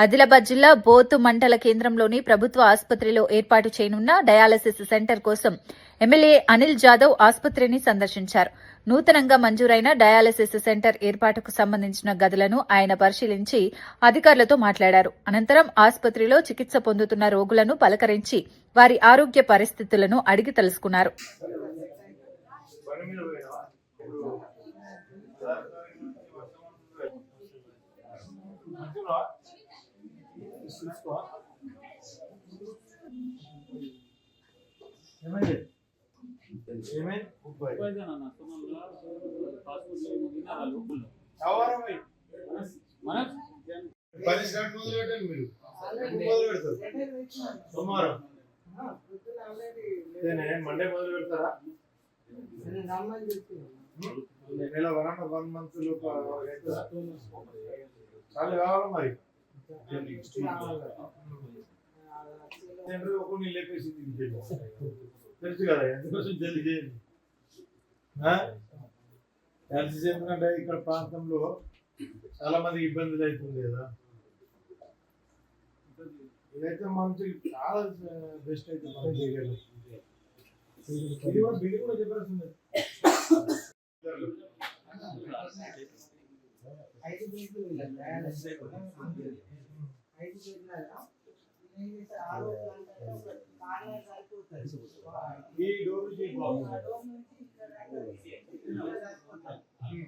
ఆదిలాబాద్ జిల్లా బోతు మండల కేంద్రంలోని ప్రభుత్వ ఆసుపత్రిలో ఏర్పాటు చేయనున్న డయాలసిస్ సెంటర్ కోసం ఎమ్మెల్యే అనిల్ జాదవ్ ఆసుపత్రిని సందర్శించారు. నూతనంగా మంజూరైన డయాలసిస్ సెంటర్ ఏర్పాటుకు సంబంధించిన గదులను ఆయన పరిశీలించి అధికారులతో మాట్లాడారు. అనంతరం ఆసుపత్రిలో చికిత్స పొందుతున్న రోగులను పలకరించి వారి ఆరోగ్య పరిస్థితులను అడిగి తెలుసుకున్నారు. సోమవారం మండే మొదలు పెడతారా? నెల 1 month చాలా కావాలి మరి. కొన్ని లేపేసి తెలుసు కదా, ఎందుకోసం జల్దీ చేయండి. కలిసి ఎందుకంటే ఇక్కడ ప్రాంతంలో చాలా మందికి ఇబ్బందులు అవుతుంది కదా. ఇదైతే మంచి చాలా బెస్ట్ అయితే మనం చేయగలం. ఇది కూడా బిల్డింగ్ కూడా చెప్పాల్సింది. ఈ డోర్